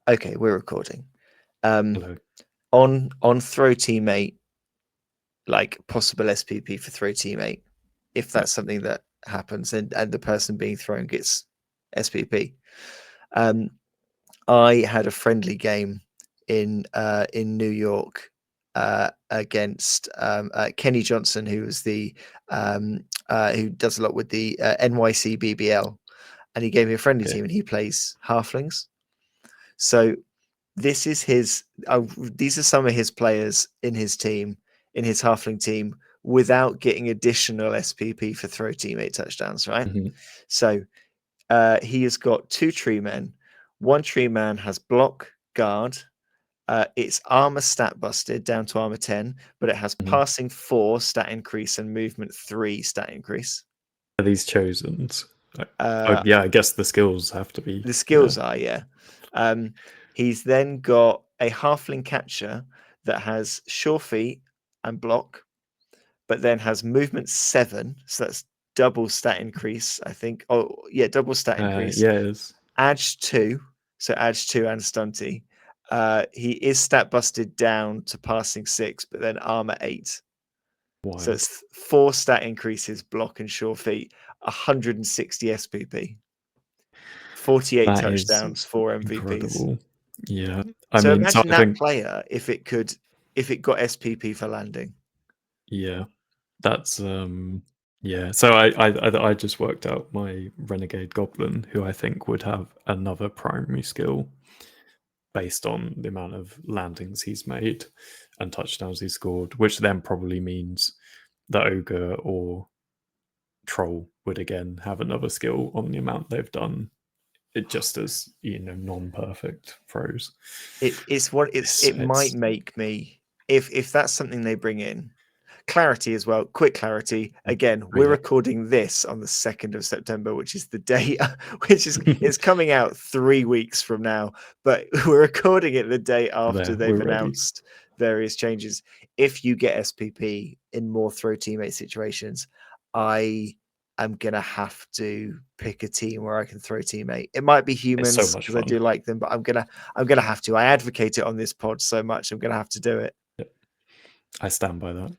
Okay, we're recording. Hello. On throw teammate, like possible SPP for throw teammate, if Yeah. that's something that happens and the person being thrown gets SPP. I had a friendly game in New York against Kenny Johnson, who was the who does a lot with the NYC BBL, and he gave me a friendly Okay. team, and he plays halflings. So this is his. These are some of his players in his team, in his halfling team, without getting additional SPP for throw teammate touchdowns. Right. Mhm. So he has got 2 tree men. One tree man has block, guard. It's armor stat busted down to armor 10, but it has Mhm. passing 4 stat increase and movement 3 stat increase. Are these chosen? Uh, Yeah, I guess the skills have to be. the Yeah. skills are, yeah. He's then got a halfling catcher that has sure feet and block, but then has movement 7, so that's double stat increase, I think. Oh, yeah, double stat increase. Yeah, it is. Edge 2, so Edge 2 and Stunty. He is stat busted down to passing 6, but then armor 8. So Wild. it's 4 stat increases, block and sure feet, 160 SPP, 48 That is touchdowns, 4 MVPs. incredible. Yeah. I So mean, so imagine I that think, player if it got SPP for landing. yeah, that's yeah. So I just worked out my Renegade Goblin, who I think would have another primary skill based on the amount of landings he's made and touchdowns he scored, which then probably means the ogre or troll would again have another skill on the amount they've done. It just as non-perfect throws. It might make me, if that's something they bring in. Clarity as well. Quick clarity. Again, Oh, we're yeah. recording this on the 2nd of September, which is the day, it's coming out 3 weeks from now, but we're recording it the day after There, we're they've ready. announced various changes. If you get SPP in more throw teammate situations, I am gonna have to pick a team where I can throw teammate. It might be It's so humans much because I do fun. like them, but I'm gonna have to. I advocate it on this pod so much. I'm gonna have to do it. Yep. I stand by that.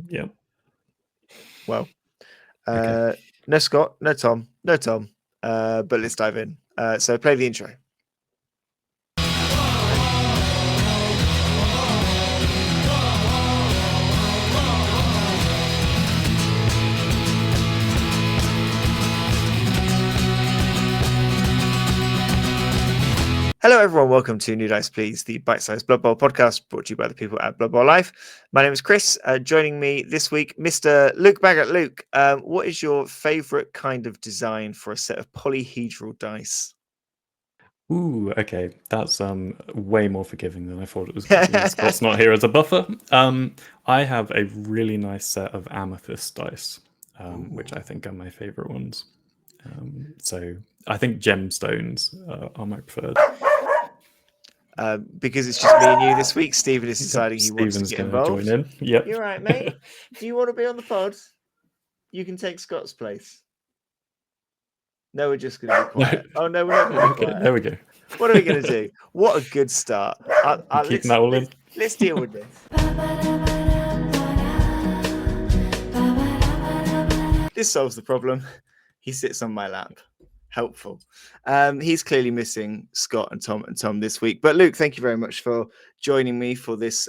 Yeah. Well, Okay. no Scott, no Tom, no Tom. But let's dive in. So play the intro. Hello, everyone. Welcome to New Dice Please, the bite-sized Blood Bowl podcast brought to you by the people at Blood Bowl Life. My name is Chris. Joining me this week, Mr. Luke Baggett. Luke, what is your favorite kind of design for a set of polyhedral dice? Ooh, okay. That's way more forgiving than I thought it was going to be. Scott's not here as a buffer. I have a really nice set of amethyst dice, which I think are my favorite ones. So I think gemstones are my preferred. Because it's just me and you this week, Stephen is Yep. deciding he wants to Stephen's get going to join involved. in. Yep. You're right, mate. Do you want to be on the pod? You can take Scott's place. No, we're just going to be quiet. Oh, no, we're not going to be Okay, quiet. there we go. What are we going to do? What a good start. Keeping that all in. Let's deal with this. This solves the problem. He sits on my lap. Helpful. He's clearly missing Scott and Tom this week. But Luke, thank you very much for joining me for this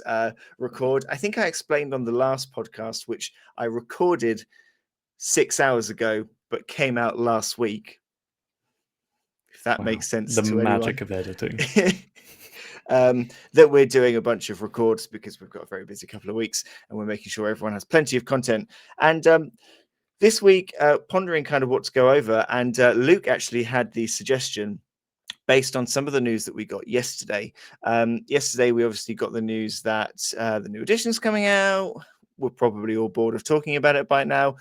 record. I think I explained on the last podcast, which I recorded 6 hours ago, but came out last week. If that makes sense The to magic anyone. of editing. That we're doing a bunch of records because we've got a very busy couple of weeks and we're making sure everyone has plenty of content. And this week, pondering kind of what to go over, and Luke actually had the suggestion based on some of the news that we got yesterday. Yesterday, we obviously got the news that the new edition's coming out. We're probably all bored of talking about it by now.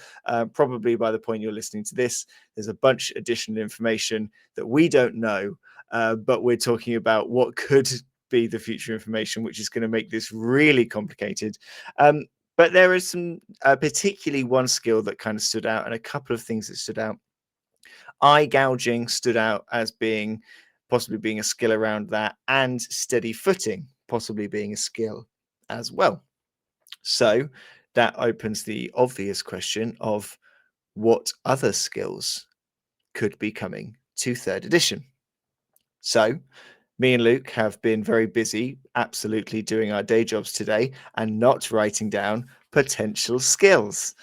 Probably by the point you're listening to this, there's a bunch of additional information that we don't know, but we're talking about what could be the future information, which is going to make this really complicated. But there is some, particularly one skill that kind of stood out, and a couple of things that stood out. Eye gouging stood out as being possibly being a skill around that, and steady footing possibly being a skill as well. So that opens the obvious question of what other skills could be coming to third edition. So me and Luke have been very busy, absolutely doing our day jobs today and not writing down potential skills.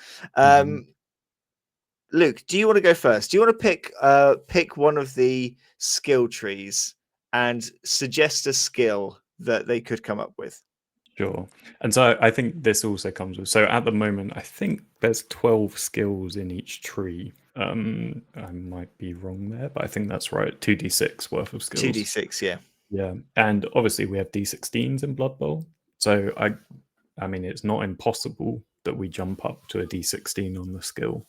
Luke, do you want to go first? Do you want to pick one of the skill trees and suggest a skill that they could come up with? Sure. And so I think this also comes with, so at the moment, I think there's 12 skills in each tree. I might be wrong there, but I think that's right. 2d6 worth of skills. 2d6, yeah. Yeah. And obviously we have d16s in Blood Bowl. So I mean, it's not impossible that we jump up to a d16 on the skill.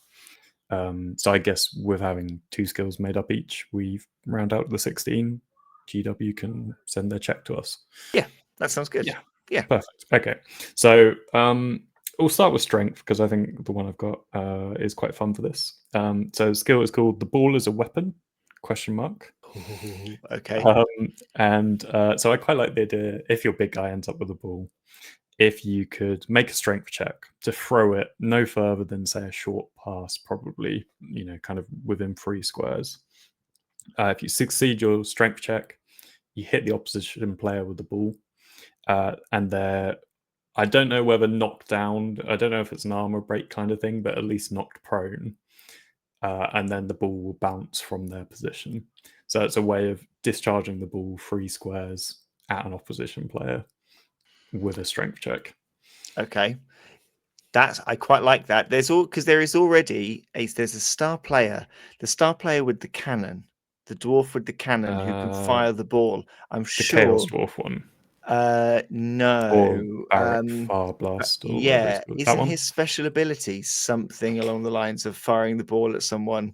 So I guess with having 2 skills made up each, we round out the 16. GW can send their check to us. Yeah, that sounds good. Yeah. Perfect. Okay. So we'll start with strength because I think the one I've got is quite fun for this. So skill is called "The Ball is a Weapon?" ? Ooh, okay. So I quite like the idea, if your big guy ends up with a ball, if you could make a strength check to throw it no further than, say, a short pass, probably, kind of within 3 squares. If you succeed your strength check, you hit the opposition player with the ball. And they're, I don't know whether knocked down, I don't know if it's an armor break kind of thing, but at least knocked prone. And then the ball will bounce from their position. So it's a way of discharging the ball 3 squares at an opposition player with a strength check. Okay. I quite like that. There's already there's a star player, the star player with the cannon, the dwarf with the cannon who can fire the ball. I'm the sure. Chaos Dwarf one. No. Or Barrack Far Blast, or yeah. Isn't one? his special ability something along the lines of firing the ball at someone?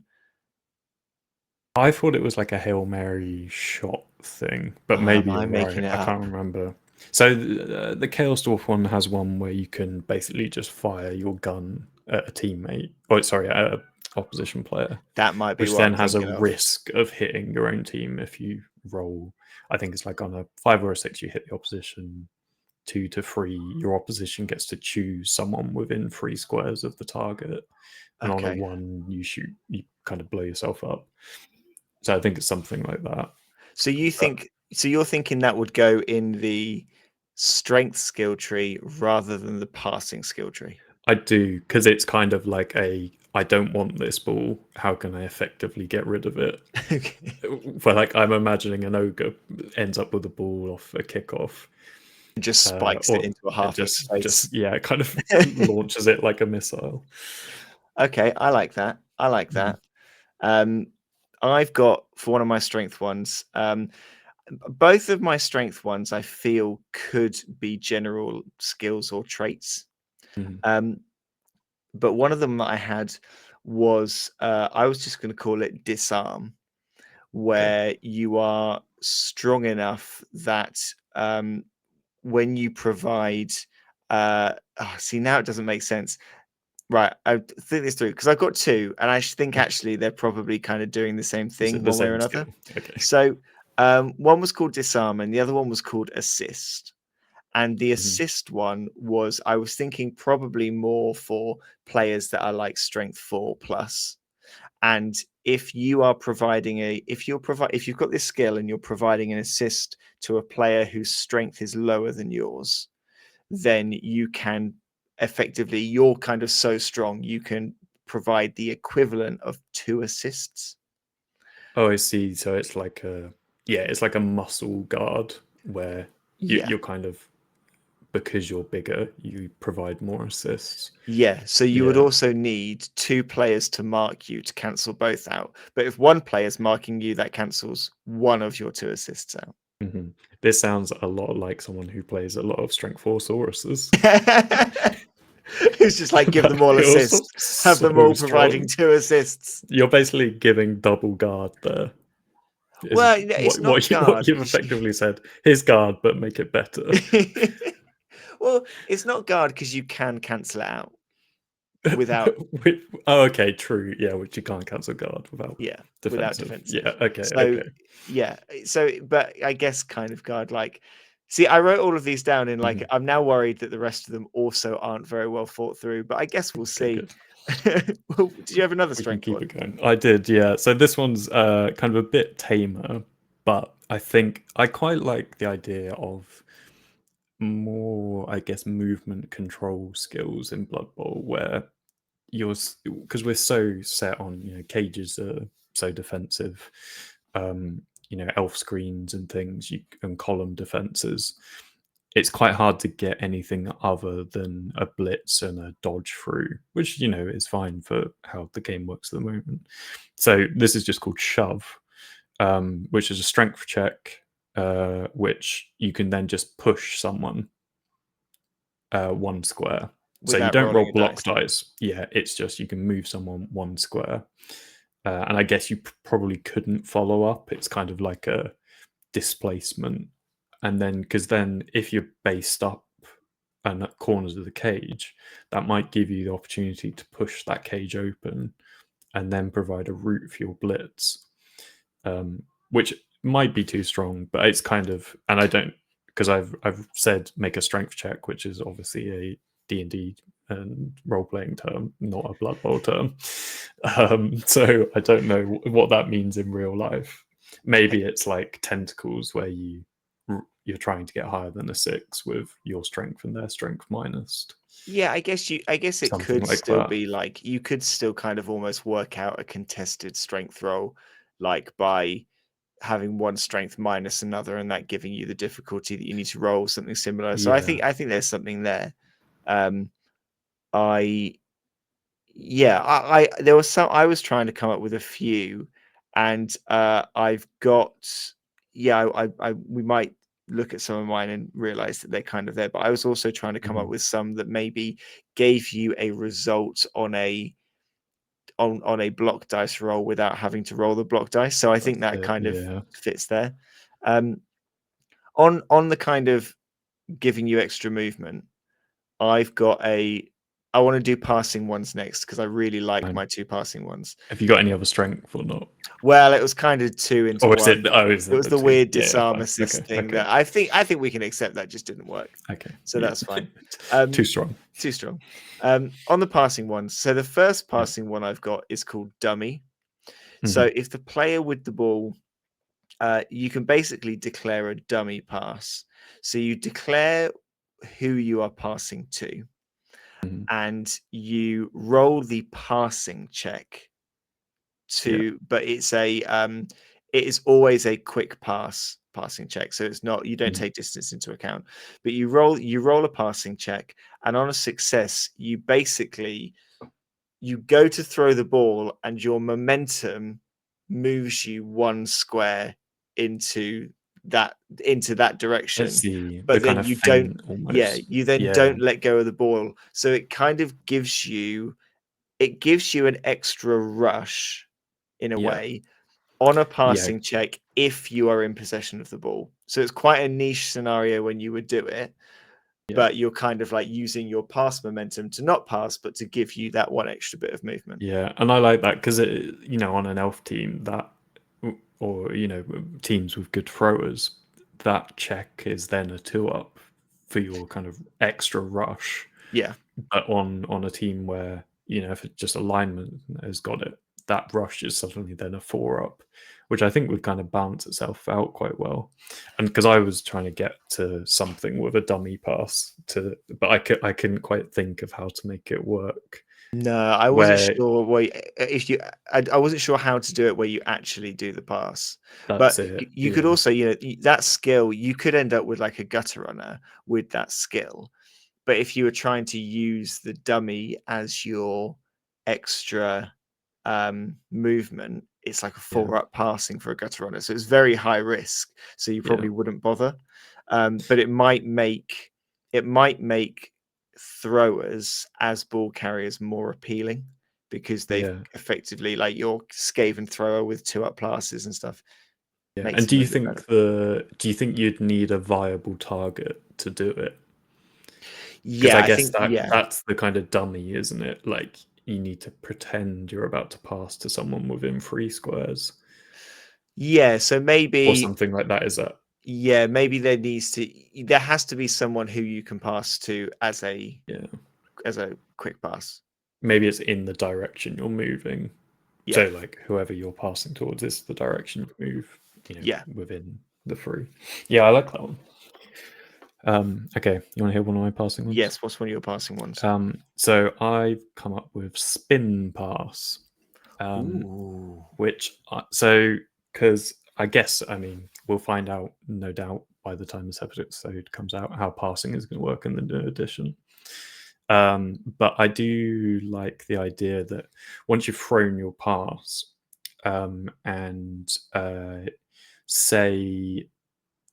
I thought it was like a Hail Mary shot thing, but maybe you're right. I can't remember. So the Chaos Dwarf one has one where you can basically just fire your gun at a teammate, at an opposition player. That might be which then has a risk of hitting your own team if you roll. I think it's like on a 5 or a 6, you hit the opposition. 2 to 3, your opposition gets to choose someone within 3 squares of the target, and on a 1, you shoot, you kind of blow yourself up. So I think it's something like that. So you're thinking that would go in the strength skill tree rather than the passing skill tree? I do, because it's kind of like I don't want this ball. How can I effectively get rid of it? Okay. But like, I'm imagining an ogre ends up with a ball off a kickoff. Just spikes it into a half face. It kind of launches it like a missile. Okay, I like that. I've got, for one of my strength ones, both of my strength ones I feel could be general skills or traits. But one of them that I had was I was just going to call it disarm, where you are strong enough that when you provide see, now it doesn't make sense. Right, I think this through because I've got 2, and I think actually they're probably kind of doing the same thing one way or another. Okay. So one was called disarm, and the other one was called assist. And the assist one was, I was thinking probably more for players that are like strength 4 plus. And if you are providing if you've got this skill and you're providing an assist to a player whose strength is lower than yours, then you can effectively, you're kind of so strong, you can provide the equivalent of 2 assists. Oh, I see. So it's like it's like a muscle guard where you're kind of, because you're bigger, you provide more assists. Yeah, so you would also need 2 players to mark you to cancel both out. But if one player's marking you, that cancels one of your 2 assists out. This sounds a lot like someone who plays a lot of strength 4 Sauruses. It's just like, give them all assists. Have them all providing 2 assists. You're basically giving double guard there. Well, it's not guard. What you've effectively said, here's guard, but make it better. Well, it's not guard because you can cancel it out. without Oh, okay, true. Yeah, which you can't cancel guard without without defensive. defensive. Yeah, okay, So okay. yeah, so but I guess kind of guard like. See, I wrote all of these down in like Mhm. I'm now worried that the rest of them also aren't very well thought through, but I guess we'll Okay, see. good. Well, did you have another We can strength keep one? it going. I did, yeah. So this one's kind of a bit tamer, but I think I quite like the idea of more, I guess, movement control skills in Blood Bowl, where you're because we're so set on, cages are so defensive, elf screens and things, and column defenses. It's quite hard to get anything other than a blitz and a dodge through, which is fine for how the game works at the moment. So this is just called shove, which is a strength check, which you can then just push someone one square. So you Without don't rolling roll a block dice. dice. Yeah, it's just you can move someone one square. And I guess you probably couldn't follow up. It's kind of like a displacement. And then, because then if you're based up and at corners of the cage, that might give you the opportunity to push that cage open and then provide a route for your blitz, which might be too strong, but it's kind of, and I don't, because I've said make a strength check, which is obviously a D&D and role playing term, not a Blood Bowl term. So I don't know what that means in real life. Maybe it's like tentacles where you're trying to get higher than a 6 with your strength and their strength minus. Yeah, I guess it Something could like still that. be like you could still kind of almost work out a contested strength roll, like by having one strength minus another, and that giving you the difficulty that you need to roll something similar. So Yeah. I think there's something there. Um, I yeah, I there was some I was trying to come up with a few, and I've got we might look at some of mine and realize that they're kind of there. But I was also trying to come up Mhm. with some that maybe gave you a result on a block dice roll without having to roll the block dice. So I think That's that it. kind of Yeah. fits there. Um, on the kind of giving you extra movement, I've got a. I want to do passing ones next because I really like Fine. my two passing ones. Have you got any other strength or not? Well, it was kind of two into Or is it? one. Oh, is It it was the the two? weird Yeah, yeah, disarm fine. assist Okay, thing okay, that I think we can accept that just didn't work. okay. So Yeah, that's fine. Um, too strong. too strong. On the passing ones, so the first Yeah. passing one I've got is called dummy. Hmm. So if the player with the ball, you can basically declare a dummy pass. So you declare who you are passing to, Hmm. and you roll the passing check Yeah. but it is always a quick passing check, so it's not, you don't Hmm. take distance into account, but you roll a passing check, and on a success you basically you go to throw the ball and your momentum moves you one square into that It's direction, the but kind then of you don't, feint yeah, almost. you then Yeah. don't let go of the ball, so it kind of gives you an extra rush in a Yeah. way on a Yeah. passing check if you are in possession of the ball. So it's quite a niche scenario when you would do it, Yeah. but you're kind of like using your pass momentum to not pass, but to give you that one extra bit of movement. Yeah. And I like that because on an elf team or teams with good throwers, that check is then a 2-up for your kind of extra rush. Yeah. But on a team where if it's just alignment has got it, that rush is suddenly then a 4-up, which I think would kind of balance itself out quite well. And because I was trying to get to something with a dummy pass but I couldn't quite think of how to make it work. No, I wasn't Where sure if you. I wasn't sure how to do it where you actually do the pass. that's But it, you could yeah, also, that skill, you could end up with like a gutter runner with that skill. But if you were trying to use the dummy as your extra movement, it's like a yeah, 4-up passing for a gutter runner. So it's very high risk. So you yeah, probably wouldn't bother. But it might make throwers as ball carriers more appealing because they've yeah, effectively, like your Skaven thrower with 2-up passes and stuff, yeah. makes And them a bit better. do you think you'd need a viable target to do it? Because Yeah, I I guess think yeah. that's the kind of dummy, isn't it? Like you need to pretend you're about to pass to someone within 3 squares Yeah, so or maybe something like that. Is that yeah, maybe there has to be someone who you can pass to yeah? as a quick pass. Maybe it's in the direction you're moving. Yeah. So like whoever you're passing towards is the direction you move, Yeah. within the 3. Yeah, I like that one. Okay, you want to hear one of my passing ones? Yes, what's one of your passing ones? So I've come up with spin pass, Ooh. which so because I guess we'll find out no doubt by the time this episode comes out how passing is going to work in the new edition. But I do like the idea that once you've thrown your pass, and say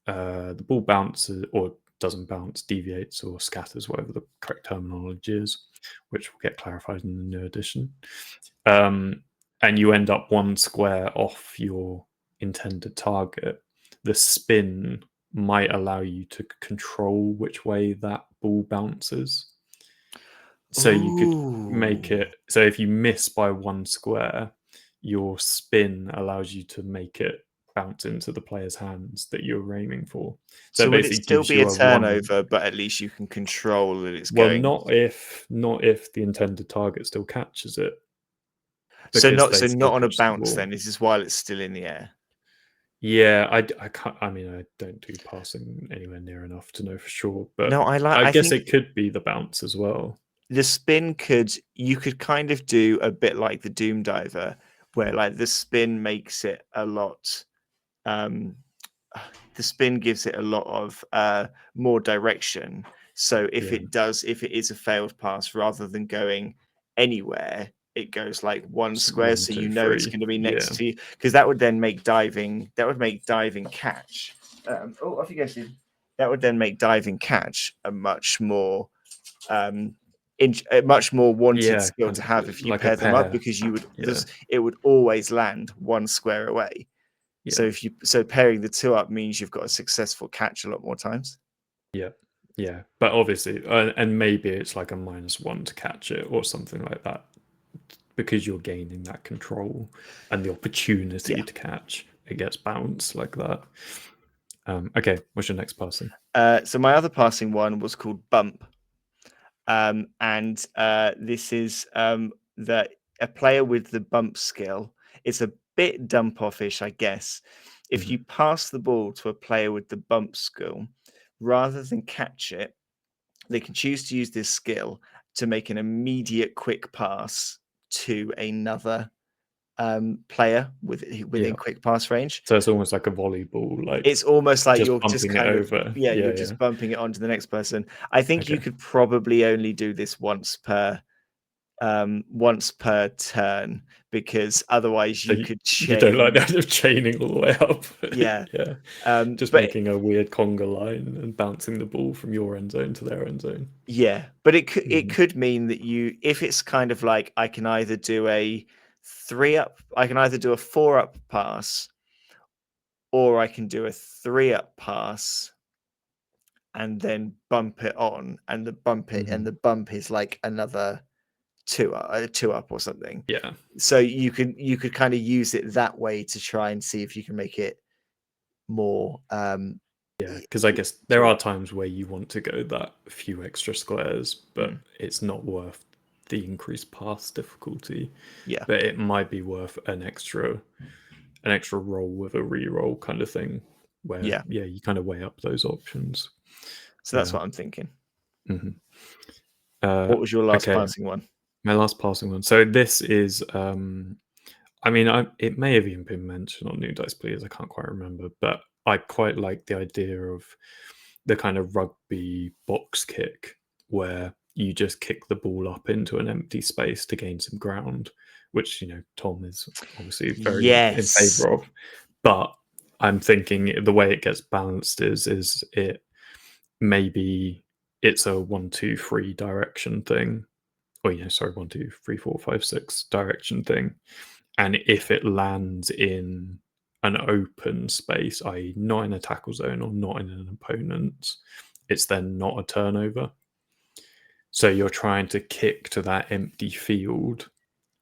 the ball bounces or doesn't bounce, deviates or scatters, whatever the correct terminology is, which will get clarified in the new edition. And you end up 1 square off your intended target, the spin might allow you to control which way that ball bounces. So you could make Ooh. it so if you miss by 1 square, your spin allows you to make it bounce into the player's hands that you're aiming for. So So it will it basically still gives be a you a 1. turnover, but at least you can control that it's Well, going? not if the intended target still catches it, So because not they so still not on a catch the bounce ball. then. This is while it's still in the air. Yeah, I can't. I don't do passing anywhere near enough to know for sure, but No, I I guess think it could be the bounce as well. the spin you could kind of do a bit like the Doom Diver, where like the spin makes it a lot um the spin gives it a lot of more direction. So Yeah, if it is a failed pass, rather than going anywhere, it goes like 1 just square, 1, so 2, it's 3. going to be Yeah, next to you, because that would then make diving catch. Off you go, Steve. That would then make diving catch a much more um, a much more wanted yeah, skill kind to of have if you like a pair them up, pair. because Yeah, it would always land 1 square away. yeah. So pairing the 2 up means you've got a successful catch a lot more times. Yeah, yeah, but obviously, and maybe it's like a -1 to catch it or something like that, because you're gaining that control and the opportunity Yeah. to catch. It gets bounced like that. Okay, what's your next passing? So my other passing one was called Bump, and this is that a player with the bump skill. It's a bit dump offish, I guess. If Mhm. you pass the ball to a player with the bump skill, rather than catch it, they can choose to use this skill to make an immediate quick pass to another player within Yeah, quick pass range. so it's almost like a volleyball, like It's almost like just you're just bumping it kind of over. yeah, Yeah, you're yeah. just bumping it onto the next person. I think you Okay. could probably only do this once per turn, because otherwise So you could you don't like chain. that of chaining all the way up? Yeah. Yeah, just But making a weird conga line and bouncing the ball from your end zone to their end zone. yeah, but it Mhm. could mean that if it's kind of like I can either do a 3 up, I can either do a 4 up pass, or I can do a 3 up pass and then bump it on, and Mhm. the bump is like another 2 up or something. Yeah. So you could kind of use it that way to try and see if you can make it more Yeah, because I guess there to are times where you want to go that few extra squares, mm, but it's not worth the increased pass difficulty. yeah. But it might be worth an extra roll with a re-roll kind of thing, where Yeah. yeah, you kind of weigh up those options. So that's Yeah. what I'm thinking. hmm Uh, What was your last okay, passing one? my last passing one. So this is, it may have even been mentioned on New Dice Players. I can't quite remember, but I quite like the idea of the kind of rugby box kick where you just kick the ball up into an empty space to gain some ground, which Tom is obviously very in Yes. favor of. But I'm thinking the way it gets balanced is it maybe it's a 1, 2, 3 direction thing, or sorry, 1, 2, 3, 4, 5, 6 direction thing, and if it lands in an open space, i.e., not in a tackle zone or not in an opponent, it's then not a turnover. So you're trying to kick to that empty field,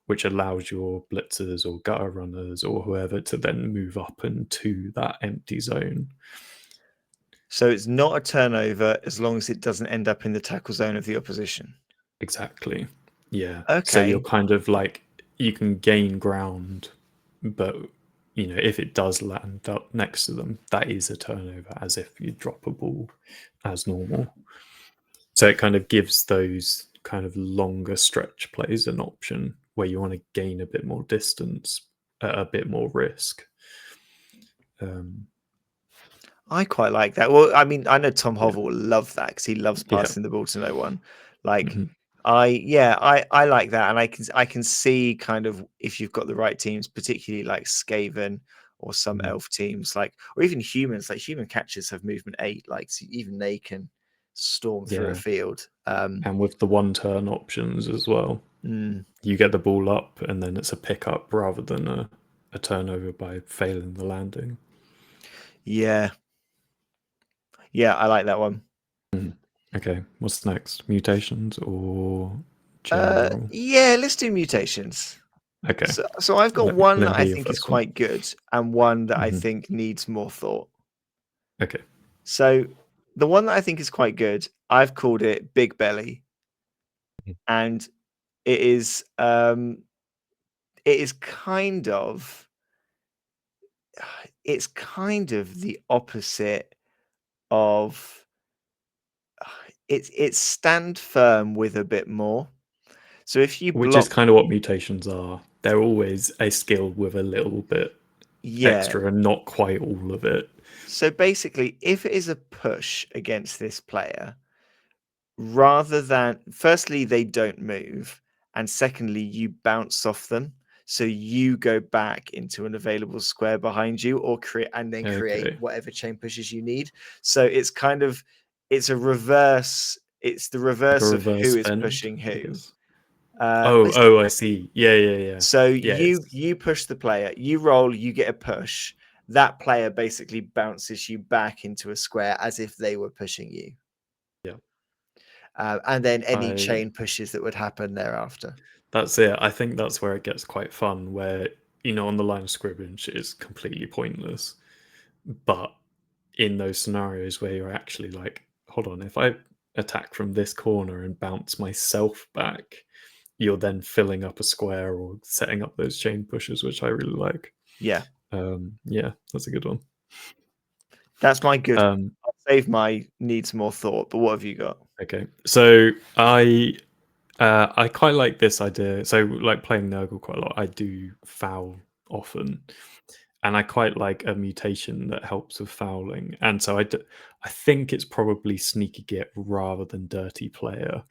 which allows your blitzers or gutter runners or whoever to then move up into that empty zone. So it's not a turnover as long as it doesn't end up in the tackle zone of the opposition. Exactly. Yeah. So you're Okay. kind of like, you can gain ground, but if it does land up next to them, that is a turnover, as if you drop a ball as normal. So it kind of gives those kind of longer stretch plays an option where you want to gain a bit more distance at a bit more risk. I quite like that. Well, I mean, I know Tom Yeah. Hovel will love that because he loves Yeah. passing the ball to no one. Like, Mhm. I like that, and I can see kind of if you've got the right teams, particularly like Skaven or some Mhm. elf teams, like or even humans. Like human catchers have movement 8, like so even they can storm through a Yeah. field. And with the one turn options as well, you get the ball up and then it's a pickup rather than a turnover by failing the landing. Yeah, yeah, I like that one. Okay, what's next? Mutations or general? Yeah, let's do mutations. Okay, So I've got one let that me I hear your think is first one. quite good and one that I Mhm. think needs more thought. Okay. So the one that I think is quite good, I've called it Big Belly, and it is it is kind of it's kind of the opposite of it's stand firm with a bit more. So if you Which is block, kind of what mutations are. They're always a skill with a little bit yeah. extra and not quite all of it. So basically, if it is a push against this player, rather than firstly they don't move, and secondly you bounce off them, so you go back into an available square behind you or create Okay. whatever chain pushes you need. So it's kind of it's a reverse, it's the Like a reverse of reverse who is fend, pushing I who. guess. Oh, It's- oh, I see. Yeah, yeah, yeah. so Yeah, you push the player, you roll, you get a push, that player basically bounces you back into a square as if they were pushing you, yeah. and then any I chain pushes that would happen thereafter. That's it. I think that's where it gets quite fun, where on the line of scrimmage it's completely pointless. But in those scenarios where you're actually like, hold on, if I attack from this corner and bounce myself back, you're then filling up a square or setting up those chain pushes, which I really like. Yeah, Yeah, that's a good one. that's my good. Um, I'll save my needs more thought. But what have you got? okay, so I quite like this idea. So, like playing Nurgle quite a lot, I do foul often, and I quite like a mutation that helps with fouling. And so I think it's probably Sneaky Git rather than Dirty Player.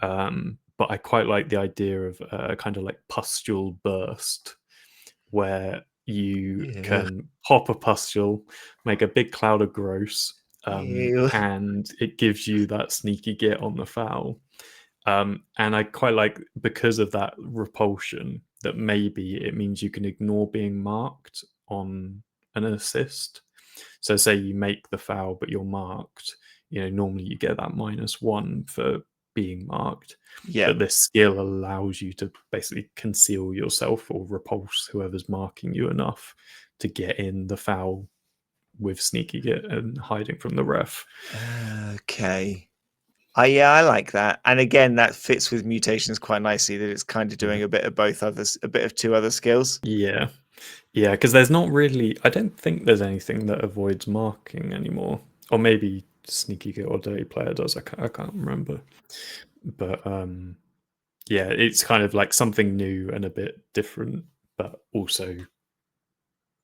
But I quite like the idea of kind of like Pustule Burst, where you Yeah. can pop a pustule, make a big cloud of gross, Ew. and it gives you that Sneaky Git on the foul. And I quite like, because of that repulsion, that maybe it means you can ignore being marked on an assist. So say you make the foul but you're marked, normally you get that -1 for being marked. Yeah. But this skill allows you to basically conceal yourself or repulse whoever's marking you enough to get in the foul with Sneaky Git and hiding from the ref. Okay. Yeah, I like that. And again, that fits with mutations quite nicely. That it's kind of doing Mhm. a bit of both others, a bit of two other skills. Yeah. Yeah, because there's not really. I don't think there's anything that avoids marking anymore, or maybe Sneaky Git or Dirty Player does. I can't remember, but yeah, it's kind of like something new and a bit different, but also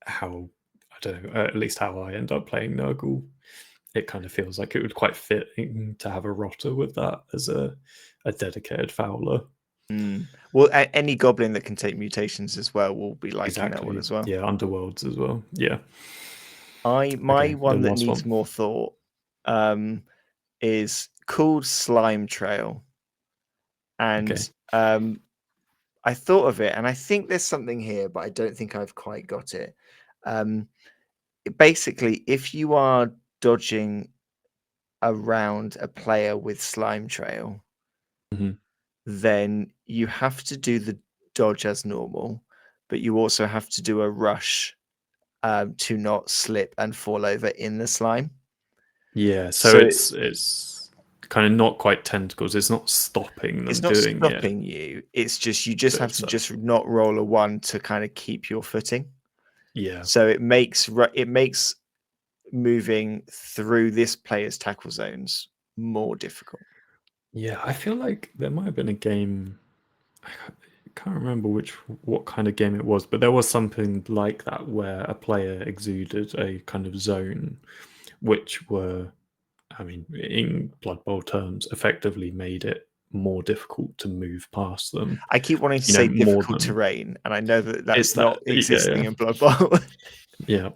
how, I don't know. At least how I end up playing Nurgle, it kind of feels like it would quite fit to have a rotter with that as a dedicated fouler. Well, any goblin that can take mutations as well will be liking that one Exactly. as well. Yeah, Underworlds as well. Yeah. My Okay, the one that last needs one. more thought um, is called Slime Trail, and Okay. I thought of it, and I think there's something here, but I don't think I've quite got it. Um, Basically, if you are dodging around a player with Slime Trail, Mhm. then you have to do the dodge as normal, but you also have to do a rush to not slip and fall over in the slime. Yeah, so So it's kind of not quite tentacles. It's not stopping them it's not doing it, stopping you. It's just you just but have it's to just not roll a 1 to kind of keep your footing. yeah. So it makes moving through this player's tackle zones more difficult. Yeah, I feel like there might have been a game. I can't remember what kind of game it was, but there was something like that where a player exuded a kind of zone, which were, I mean, in Blood Bowl terms, effectively made it more difficult to move past them. I keep wanting to You know, say more difficult than terrain, and I know that it's that's not that. existing Yeah, in Blood Bowl. yeah.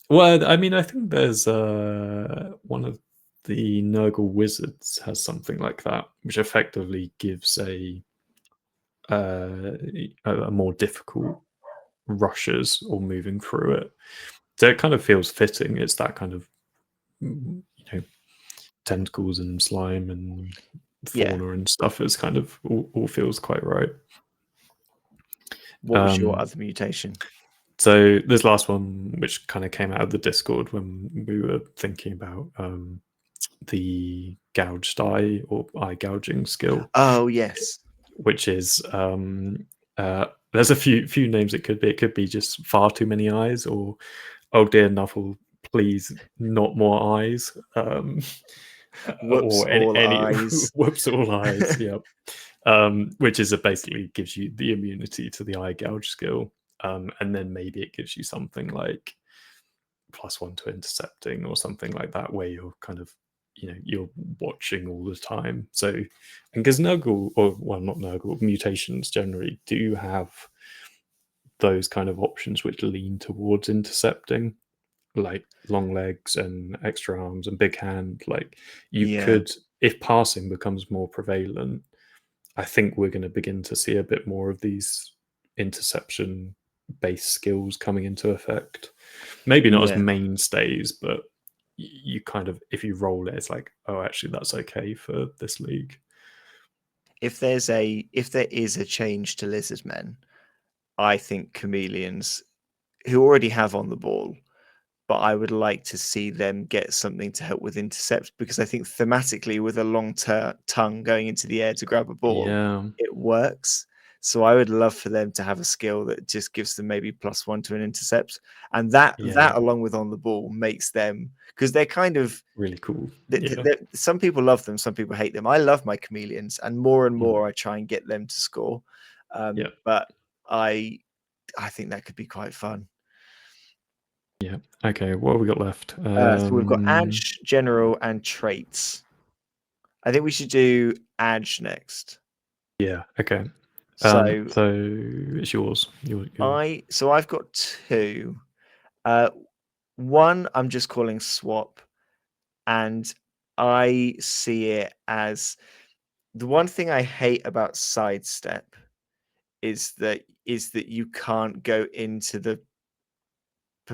Well, I mean, I think there's one of the Nurgle Wizards has something like that, which effectively gives uh, a more difficult rushes or moving through it. So it kind of feels fitting. It's that kind of tentacles and slime and Yeah. fauna and stuff. It's kind of all feels quite right. What was your other mutation? So this last one, which kind of came out of the Discord when we were thinking about the gouged eye or eye gouging skill, Oh, yes. which is there's a few names it could be. It could be just far too many eyes, or oh dear Nuffle, please not more eyes, Whoops, or all any eyes. whoops all eyes. Yeah, which is basically gives you the immunity to the eye gouge skill, and then maybe it gives you something like +1 to intercepting or something like that, where you're kind of you're watching all the time. So, and because Nurgle, or well, not Nurgle, mutations generally do have those kind of options which lean towards intercepting, like long legs and extra arms and big hand. Like you Yeah, could, if passing becomes more prevalent, I think we're going to begin to see a bit more of these interception based skills coming into effect. Maybe not as yeah. mainstays, but you kind of, if you roll it, it's like, oh, actually, that's okay for this league. If there is a change to lizard men, I think chameleons who already have on the ball, but I would like to see them get something to help with intercept because I think thematically with a long tongue going into the air to grab a ball, Yeah, it works. So I would love for them to have a skill that just gives them maybe +1 to an intercept, and that yeah, along with on the ball makes them because they're kind of really cool. Yeah, some people love them, some people hate them. I love my chameleons, and more I try and get them to score. yeah, But I I think that could be quite fun. yeah. Okay, what have we got left? So we've got Edge, General, and Traits. I think we should do Edge next. Yeah, okay. So So it's yours. I've got two. Uh, one I'm just calling swap, and I see it as the one thing I hate about sidestep is that you can't go into the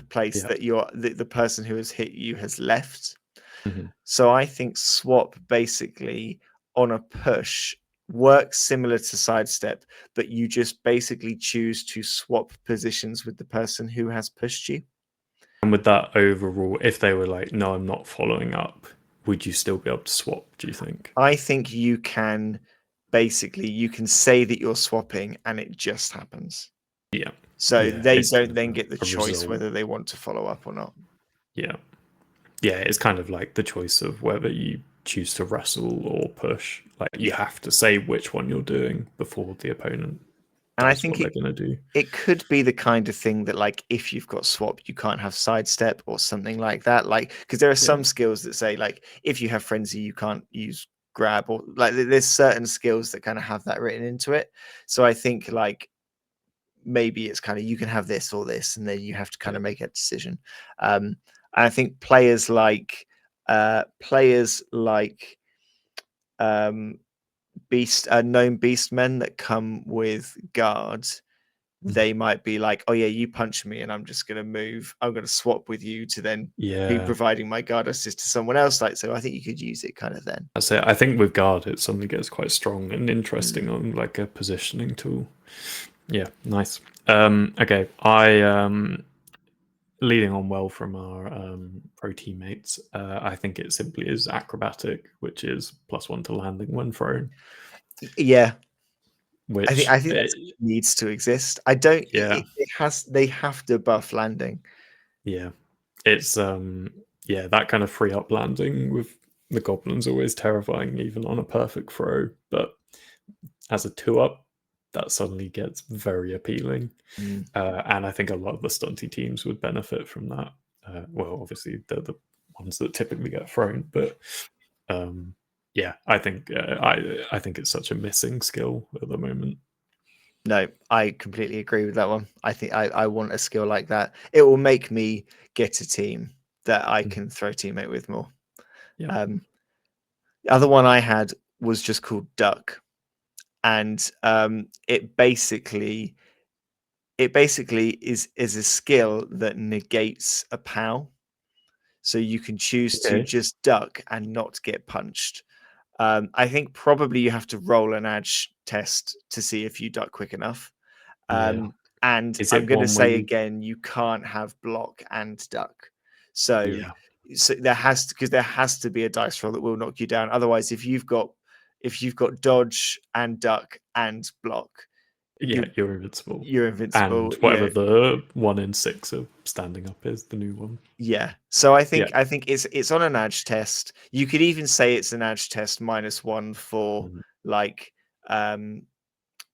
place Yeah. that the person who has hit you has left. Mhm. So I think swap basically on a push works similar to sidestep, but you just basically choose to swap positions with the person who has pushed you. And with that overall, if they were like, no, I'm not following up, would you still be able to swap, do you think? I think you can say that you're swapping and it just happens. Yeah. So Yeah. they It's kind don't of then get the a choice result. whether they want to follow up or not. Yeah. Yeah. It's kind of like the choice of whether you choose to wrestle or push. Like you Yeah. have to say which one you're doing before the opponent And I does think what they're going to do. it could be the kind of thing that like if you've got swap you can't have sidestep or something like that, like because there are Yeah. some skills that say like if you have frenzy you can't use grab, or like there's certain skills that kind of have that written into it. So I think like maybe it's kind of you can have this or this and then you have to kind Yeah. of make a decision. And I think players like um known beast men that come with guards, they might be like, oh yeah, you punch me and I'm just going to move. I'm going to swap with you to then be Yeah, providing my guard assist to someone else. Like, so I think you could use it kind of then. that's it. I think with guard, it suddenly gets quite strong and interesting on like a positioning tool. Yeah, nice. Okay, leading on well from our pro teammates. I think it simply is acrobatic, which is +1 to landing when thrown. Yeah, I Which think that needs to exist. I don't. yeah, It has. They have to buff landing. yeah, it's yeah, that kind of free up landing with the goblins always terrifying, even on a perfect throw. But as a 2-up, that suddenly gets very appealing. And I think a lot of the stunty teams would benefit from that. Well, obviously they're the ones that typically get thrown, but yeah, I think I think it's such a missing skill at the moment. No, I completely agree with that one. I think I want a skill like that. It will make me get a team that I can throw teammate with more. Yeah. The other one I had was just called Duck, and it basically is a skill that negates a POW. So you can choose to just duck and not get punched. I think probably you have to roll an edge test to see if you duck quick enough. Yeah. And Is I'm it going to one where say you? again, you can't have block and duck. So, Yeah. there has to, because there has to be a dice roll that will knock you down. Otherwise, if you've got dodge and duck and block, Yeah, you're invincible. you're invincible. And whatever the 1 in 6 of standing up is, the new one. Yeah. So I think Yeah. it's on an edge test. You could even say it's an edge test -1 for like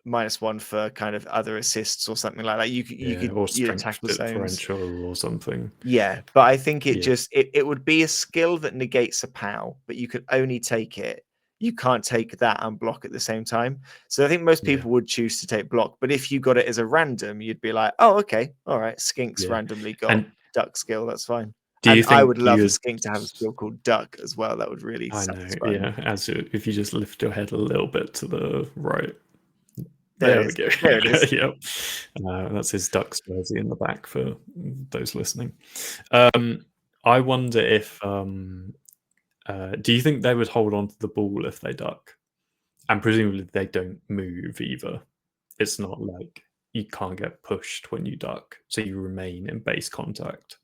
-1 for kind of other assists or something like that. You Yeah, could or strength tackle zones. differential or something. Yeah, but I think it Yeah. just it would be a skill that negates a POW, but you could only take it. You can't take that and block at the same time. So I think most Yeah. people would choose to take block. But if you got it as a random, you'd be like, oh, okay, all right, Skink's Yeah. randomly got And duck skill. That's fine. do you And I would think love a you'd? skink to have a skill called duck as well. That would really I know, satisfy me. yeah. If you just lift your head a little bit to the right. There There it we is. go. There it is. Yep. That's his Ducks jersey in the back for those listening. I wonder if do you think they would hold on to the ball if they duck? And presumably they don't move either. It's not like you can't get pushed when you duck, so you remain in base contact.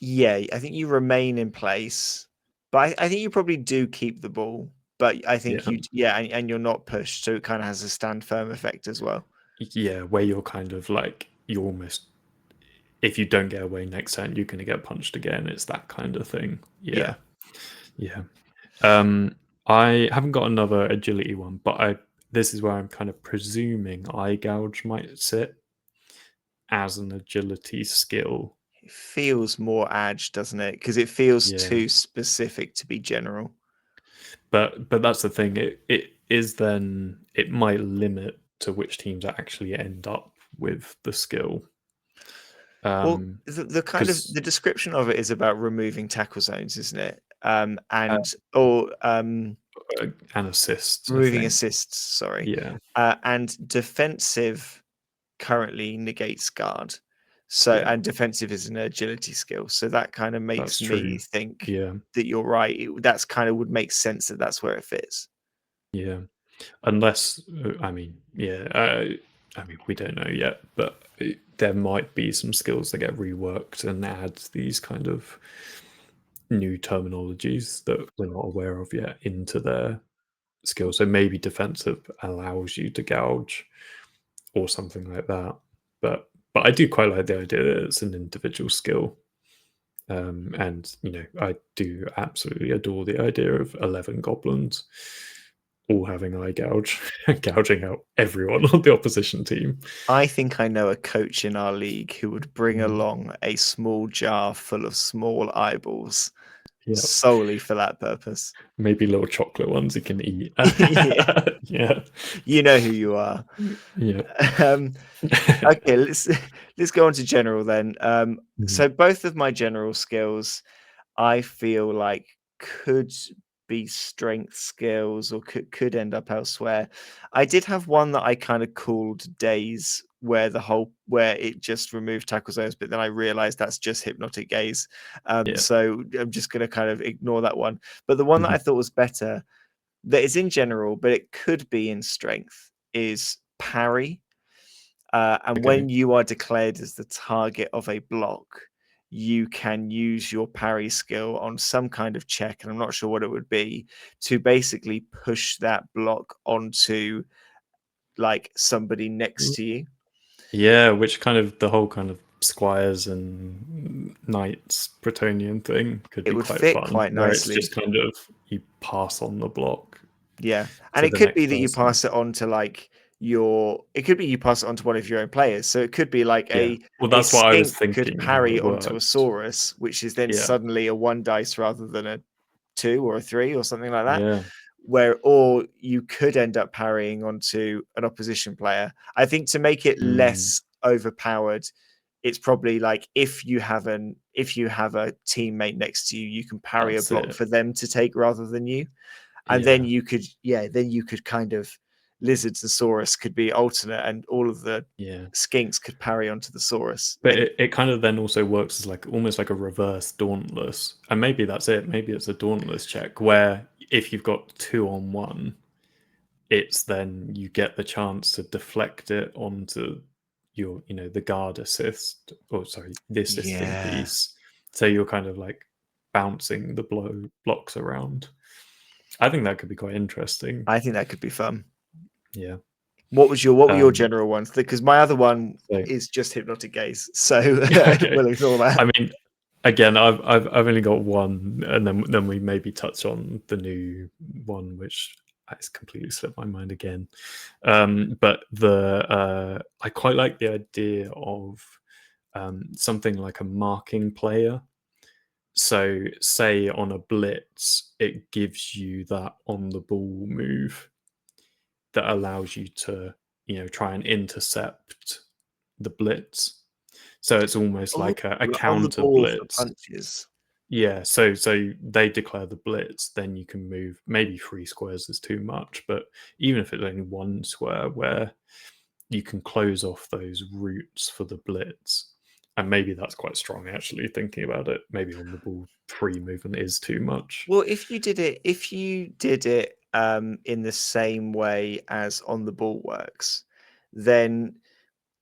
Yeah, I think you remain in place, but I think you probably do keep the ball. But I think Yeah. and you're not pushed, so it kind of has a stand firm effect as well. Yeah, where you're kind of like you're almost, if you don't get away next turn, you're going to get punched again. It's that kind of thing. Yeah. Yeah. I haven't got another agility one, but this is where I'm kind of presuming eye gouge might sit as an agility skill. It feels more edge, doesn't it? Because it feels Yeah. too specific to be general. But that's the thing. It is then it might limit to which teams actually end up with the skill. Well, the kind of Because the description of it is about removing tackle zones, isn't it? And or and assists, I removing think. assists. Sorry, Yeah. and defensive currently negates guard. So Yeah. and defensive is an agility skill. So that kind of makes That's me true. think Yeah. that you're right. That's kind of would make sense that that's where it fits. Yeah. Unless, I mean, yeah, I mean, we don't know yet, but there might be some skills that get reworked and add these kind of new terminologies that we're not aware of yet into their skills. So maybe defensive allows you to gouge or something like that. But I do quite like the idea that it's an individual skill. And I do absolutely adore the idea of 11 goblins all having eye gouge, gouging out everyone on the opposition team. I think I know a coach in our league who would bring Mm. along a small jar full of small eyeballs Yeah, solely for that purpose. maybe little chocolate ones you can eat. Yeah, Yeah, you know who you are. yeah. Um, okay, let's go on to general then. Mhm. So both of my general skills, I feel like could be strength skills or could end up elsewhere. I did have one that I kind of called days where it just removed tackle zones, but then I realized that's just hypnotic gaze. So I'm just going to kind of ignore that one. But the one that I thought was better, that is in general, but it could be in strength, is parry. And when you are declared as the target of a block, you can use your parry skill on some kind of check, and I'm not sure what it would be, to basically push that block onto like somebody next to you. Yeah, which kind of the whole kind of squires and knights Bretonian thing could It be would quite fit fun, quite where it's nicely. just kind of you pass on the block. Yeah, and it could be that you pass it on to like it could be you pass it on to one of your own players. So it could be like well, that's what I was skink could thinking how parry it onto a worked. Saurus, which is then suddenly a 1 dice rather than a 2 or a 3 or something like that. Or you could end up parrying onto an opposition player. I think to make it less overpowered, it's probably like if you have a teammate next to you, you can parry a block for them to take rather than you. And then you could kind of lizards and Saurus could be alternate, and all of the skinks could parry onto the Saurus. But it kind of then also works as like almost like a reverse Dauntless, and maybe that's it. Maybe it's a Dauntless check where if you've got 2-on-1, it's then you get the chance to deflect it onto your, the guard assist, or sorry, the assisting piece. So you're kind of like bouncing the blocks around. I think that could be quite interesting. I think that could be fun. Yeah. What were your general ones? Because my other one is just hypnotic gaze, so we'll ignore that. I mean, again, I've only got one, and then we maybe touch on the new one, which has completely slipped my mind again. But I quite like the idea of something like a marking player. So, say on a blitz, it gives you that on the ball move that allows you to, try and intercept the blitz. So it's almost like a counter blitz. Punches. Yeah, so they declare the blitz, then you can move. Maybe 3 squares is too much, but even if it's only 1 square, where you can close off those routes for the blitz. And maybe that's quite strong, actually, thinking about it. Maybe on the ball, 3 movement is too much. Well, if you did it in the same way as on the ball works, then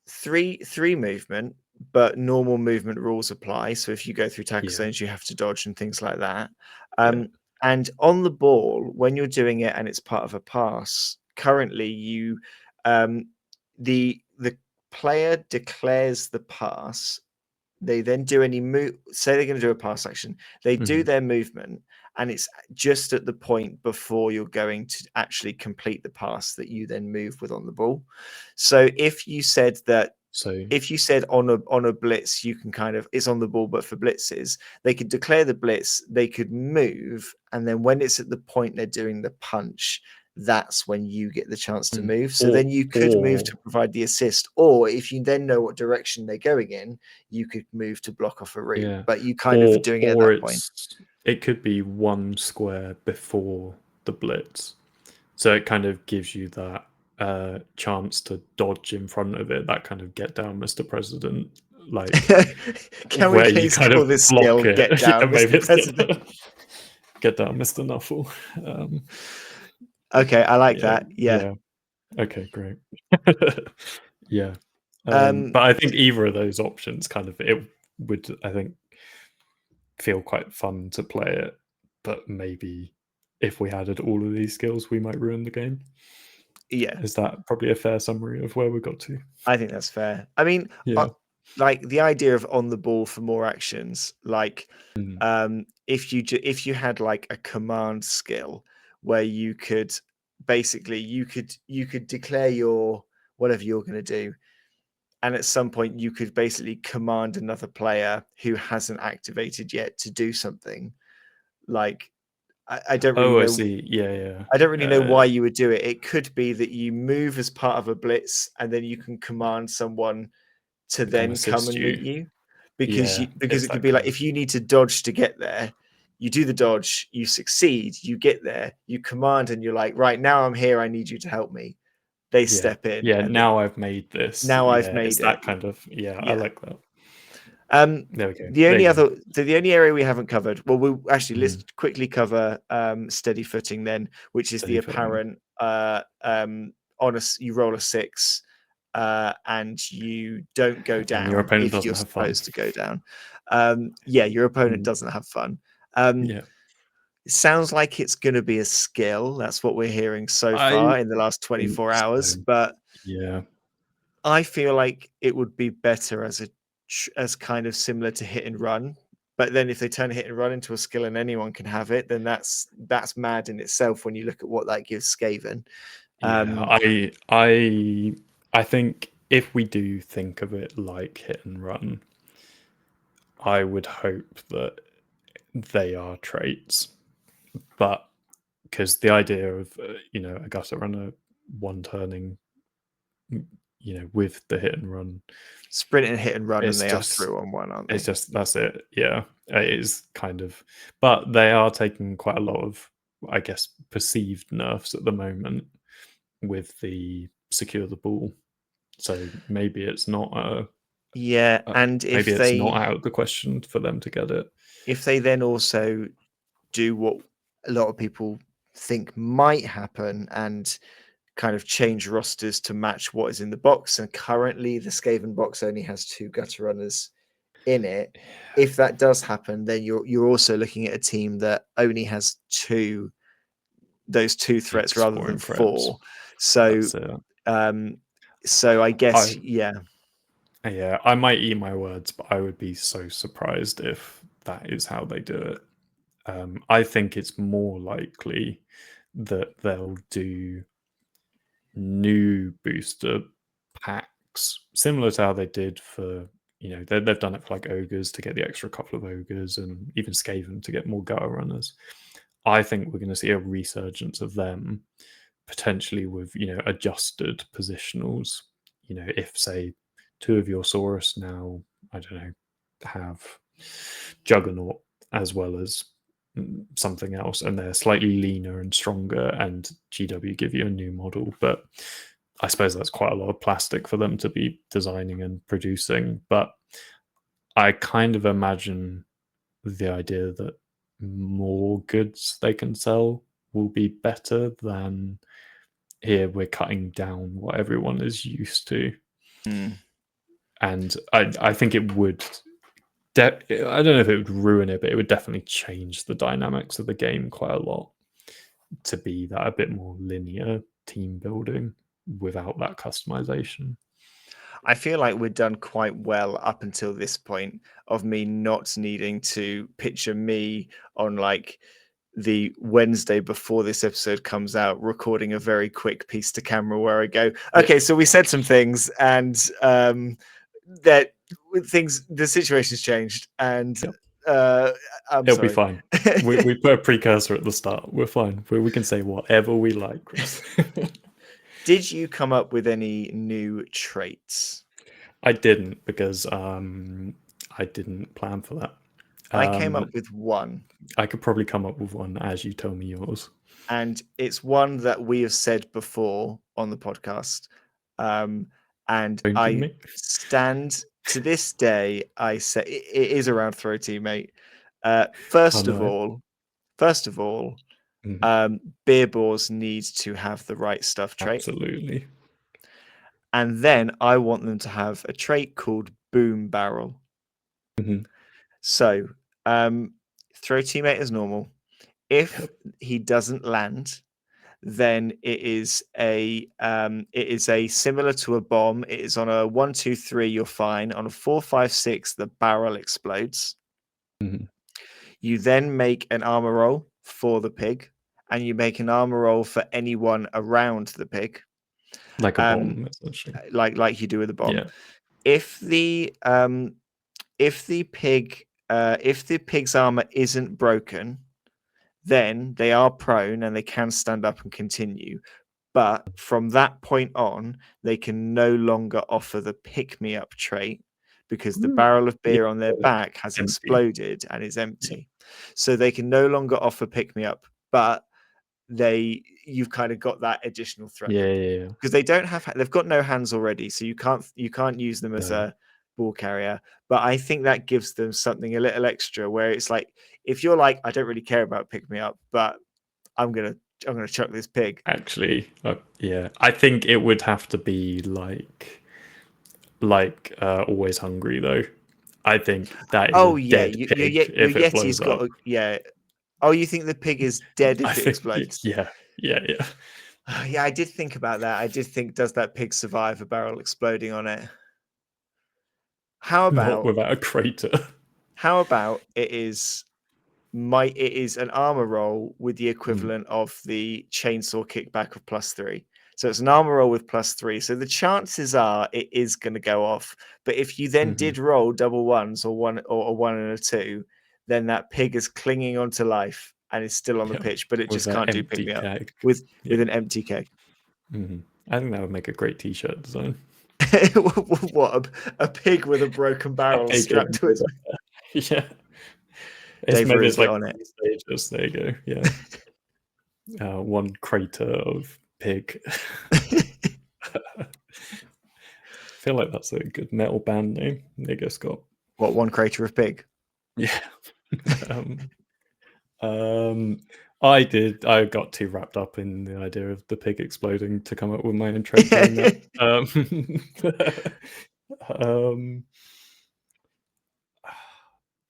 three movement, but normal movement rules apply. So if you go through tackle zones, you have to dodge and things like that. And on the ball, when you're doing it and it's part of a pass, currently you the player declares the pass. They then do any move. Say they're going to do a pass action. They do their movement, and it's just at the point before you're going to actually complete the pass that you then move with on the ball. So if you said on a blitz, you can kind of, it's on the ball, but for blitzes, they could declare the blitz, they could move, and then when it's at the point they're doing the punch, that's when you get the chance to move. So then you could move to provide the assist, or if you then know what direction they're going in, you could move to block off a route. But you kind of doing it at that point. It could be 1 square before the blitz, so it kind of gives you that chance to dodge in front of it. That kind of get down, Mr. President. Like, can where we you please kind call of this block skill it? Get down, Mr. President? Get down, Mr. Nuffle. Okay, I like that. Yeah. Okay, great. Yeah. But I think either of those options kind of, it would, I think, feel quite fun to play it. But maybe if we added all of these skills, we might ruin the game. Yeah. Is that probably a fair summary of where we got to? I think that's fair. I mean, like the idea of on the ball for more actions, like if you had like a command skill where you could basically you could declare your whatever you're going to do, and at some point you could basically command another player who hasn't activated yet to do something. Like I don't really know. I see. Yeah. I don't really know why you would do it. It could be that you move as part of a blitz, and then you can command someone to then come and meet you, because it could be like if you need to dodge to get there, you do the dodge, you succeed, you get there, you command, and you're like, right now I'm here, I need you to help me. they step in. Yeah, and now I've made this. now I've Yeah, it's made that it. kind of, I Yeah. like that. There we go. The There you go. only area we haven't covered. Well, we'll actually let's Mm. quickly cover steady footing then, which is the Steady footing. apparent you roll a 6 and you don't go And your down opponent if doesn't you're have fun. supposed to go down. Your opponent Mm. doesn't have fun. It sounds like it's going to be a skill. That's what we're hearing so I far in the last think 24 hours. so. But Yeah. I feel like it would be better as kind of similar to hit and run. But then if they turn hit and run into a skill and anyone can have it, then that's mad in itself when you look at what that gives Skaven. I think if we do think of it like hit and run, I would hope that they are traits, but because the idea of a gutter runner one turning, with the hit and run, sprint and hit and run, and it's they are just through on one, aren't they? it's just that's it. Yeah, it is kind of, but they are taking quite a lot of, I guess, perceived nerfs at the moment with the secure the ball. So maybe it's not and maybe it's not out of the question for them to get it. If they then also do what a lot of people think might happen and kind of change rosters to match what is in the box, and currently the Skaven box only has 2 gutter runners in it. If that does happen, then you're also looking at a team that only has those 2 threats rather than 4. So so I guess I might eat my words, but I would be so surprised if that is how they do it. I think it's more likely that they'll do new booster packs, similar to how they did for, they've done it for like ogres to get the extra couple of ogres, and even Skaven to get more gutter runners. I think we're going to see a resurgence of them, potentially with adjusted positionals. If say 2 of your Saurus now, I don't know, have Juggernaut as well as something else, and they're slightly leaner and stronger, and GW give you a new model, but I suppose that's quite a lot of plastic for them to be designing and producing. But I kind of imagine the idea that more goods they can sell will be better than here we're cutting down what everyone is used to. And I think it would I don't know if it would ruin it, but it would definitely change the dynamics of the game quite a lot to be that a bit more linear team building without that customization. I feel like we're done quite well up until this point of me not needing to picture me on like the Wednesday before this episode comes out, recording a very quick piece to camera where I go, okay, so we said some things and that the situation's changed, and It'll be fine. we put a precursor at the start. We're fine. We can say whatever we like, Chris. Did you come up with any new traits? I didn't, because I didn't plan for that. I came up with one. I could probably come up with one as you tell me yours. And it's one that we have said before on the podcast. And I stand to this day, I say it is around throw teammate. First of all, beer bores needs to have the right stuff trait. Absolutely. And then I want them to have a trait called boom barrel. So throw teammate as normal. If he doesn't land, then it is a similar to a bomb. It is on a 1, 2, 3, you're fine. On a 4, 5, 6, the barrel explodes. You then make an armor roll for the pig, and you make an armor roll for anyone around the pig, like a bomb, essentially, like you do with a bomb. Yeah. If the pig's armor isn't broken, then they are prone and they can stand up and continue. But from that point on, they can no longer offer the pick-me-up trait because the barrel of beer on their back has exploded and is empty. So they can no longer offer pick-me-up. But you've kind of got that additional threat Yeah. because they've got no hands already, so you can't use them as No. a ball carrier. But I think that gives them something a little extra where it's like, if you're like, I don't really care about pick me up, but I'm gonna chuck this pig. Actually, yeah, I think it would have to be like always hungry though. I think that is a Oh yeah, dead pig your if it Yeti's blows got up. yeah. Oh, you think the pig is dead I if it think explodes? yeah. Yeah, I did think about that. I did think, does that pig survive a barrel exploding on it? How Not about without a crater. it is an armor roll with the Mm, equivalent of the chainsaw kickback of +3. So it's an armor roll with +3. So the chances are it is going to go off. But if you then mhm. did roll double ones or a 1 and a 2, then that pig is clinging onto life and is still on the Yeah, pitch, but it with just an can't do pick empty me up keg. with Yeah. an empty keg. I think that would make a great t-shirt design. What, a pig with a broken A barrel pig strapped to its. yeah. Dave Maybe Ruse, it's get like on it. 3 stages. There you go. Yeah. One crater of pig. I feel like that's a good metal band name, Nigger Scott. What, one crater of pig? Yeah. I got too wrapped up in the idea of the pig exploding to come up with my own trait doing that.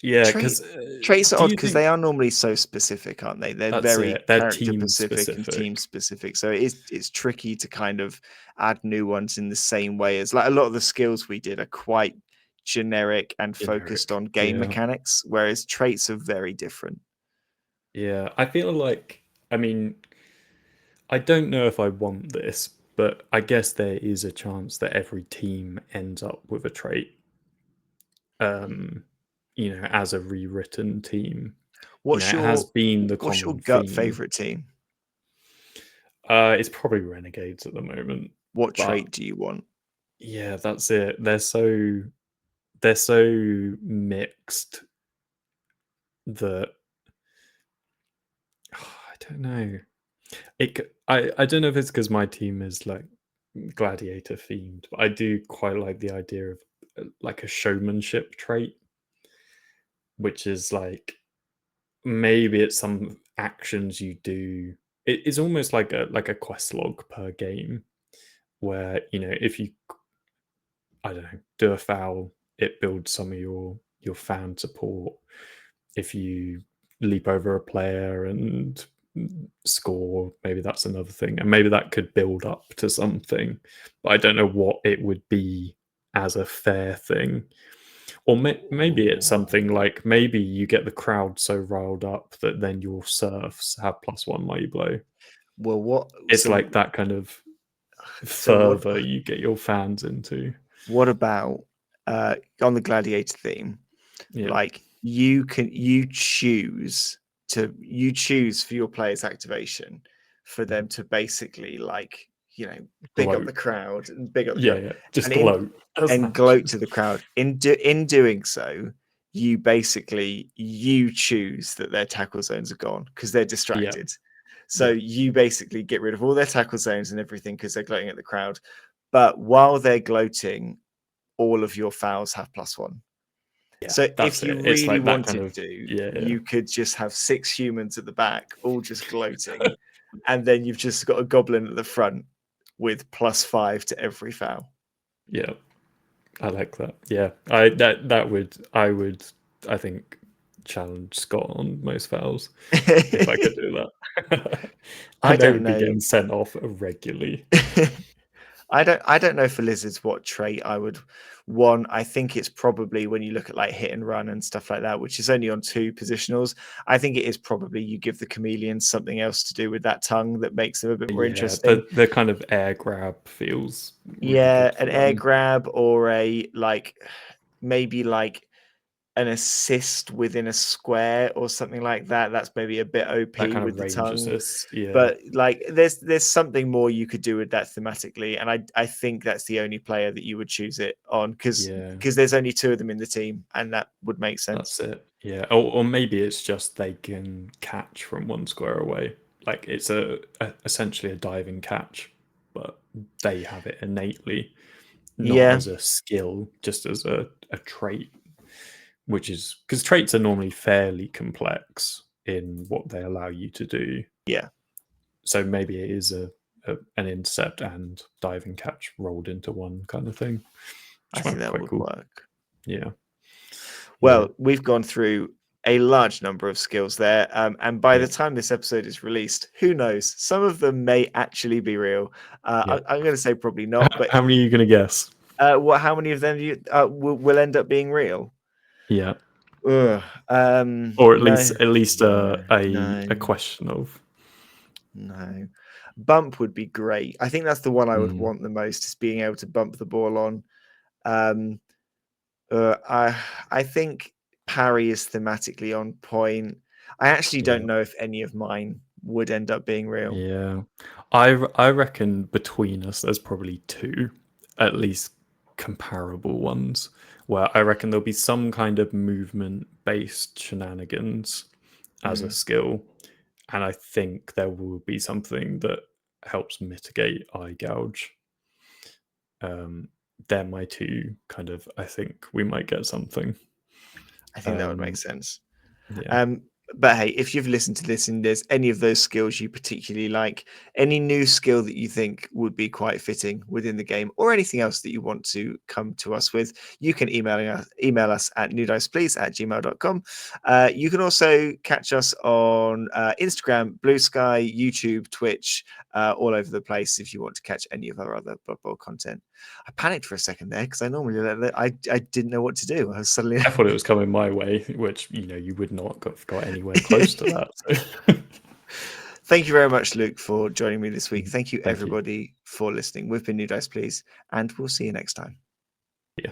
Yeah, Trait, because traits are do odd you because think they are normally so specific, aren't they? They're that's very it? They're character team specific and team specific. specific. So it's tricky to kind of add new ones in the same way as, like, a lot of the skills we did are quite generic and focused Generic. on game Yeah. mechanics, whereas traits are very different. Yeah. I feel like, I mean, I don't know if I want this, but I guess there is a chance that every team ends up with a trait. Um, as a rewritten team. What's It has your been the what's your common gut theme. favorite team? It's probably Renegades at the moment, What but trait do you want? yeah, that's it. They're so mixed that I don't know. I don't know if it's because my team is like gladiator themed, but I do quite like the idea of like a showmanship trait, which is like maybe it's some actions you do. It's almost like a quest log per game, where if you I don't know do a foul, it builds some of your fan support. If you leap over a player and score, maybe that's another thing, and maybe that could build up to something. But I don't know what it would be as a fair thing. Or maybe it's something like maybe you get the crowd so riled up that then your serfs have +1 while you blow. Well, what It's like that kind of so what fervor you get your fans into. what about on the gladiator theme? Yeah, Like, you choose for your players activation for them to basically, like, big up gloat. the crowd and big up the crowd Yeah, just and in gloat as an and gloat action. to the crowd. In doing so, you choose that their tackle zones are gone because they're Yeah, distracted. So yeah, you basically get rid of all their tackle zones and everything because they're gloating at the crowd. But while they're gloating, all of your fouls have +1. yeah. So if That's you it. It's really like that kind wanted of to, yeah. you could just have 6 humans at the back, all just gloating, and then you've just got a goblin at the front with +5 to every foul. Yeah, I like that. Yeah, I would I think challenge Scott on most fouls if I could do that. I And they don't would be know. getting sent off regularly. I don't know for lizards what trait I would want. I think it's probably when you look at like hit and run and stuff like that, which is only on 2 positionals. I think it is probably you give the chameleons something else to do with that tongue that makes them a bit more Yeah, interesting. the kind of air grab feels really Yeah, good for an air them. grab or a maybe like an assist within a square or something like that. That's maybe a bit That OP kind with of the range tongue. assist. Yeah, But like there's something more you could do with that thematically. And I think that's the only player that you would choose it on because yeah, there's only 2 of them in the team and that would make sense. that's it. Yeah, or maybe it's just they can catch from 1 square away. like it's essentially a diving catch, but they have it innately, not Yeah, as a skill, just as a trait, which is because traits are normally fairly complex in what they allow you to do. yeah. So maybe it is an intercept and diving catch rolled into one kind of thing, I which might think be that quite would cool. work. Yeah. Yeah. Well, we've gone through a large number of skills there. And by Yeah. the time this episode is released, who knows? Some of them may actually be real. Yeah. I'm going to say probably not, but How many are you going to guess? how many of them will end up being real? Yeah. Ugh, Or at no, least no, a no, question of. no. Bump would be great. I think that's the one I would Mm, want the most, is being able to bump the ball on. Um, I think parry is thematically on point. I actually don't yeah. know if any of mine would end up being real. Yeah. I reckon between us there's probably two, at least comparable ones, where I reckon there'll be some kind of movement based shenanigans as a Mm. skill. And I think there will be something that helps mitigate eye gouge. They're my two kind of, I think we might get something. I think that would make Um, sense. yeah. Um, but hey, if you've listened to this and there's any of those skills you particularly like, any new skill that you think would be quite fitting within the game, or anything else that you want to come to us with, you can email us at newdiceplease@gmail.com. You can also catch us on Instagram, Blue Sky, YouTube, Twitch, all over the place if you want to catch any of our other Blood Bowl content. I panicked for a second there because I normally I didn't know what to do. I was suddenly I thought it was coming my way, which you would not have got anywhere close to that. So. Thank you very much, Luke, for joining me this week. Thank you, Thank you. everybody, for listening. We've been New Dice Please, and we'll see you next time. Yeah.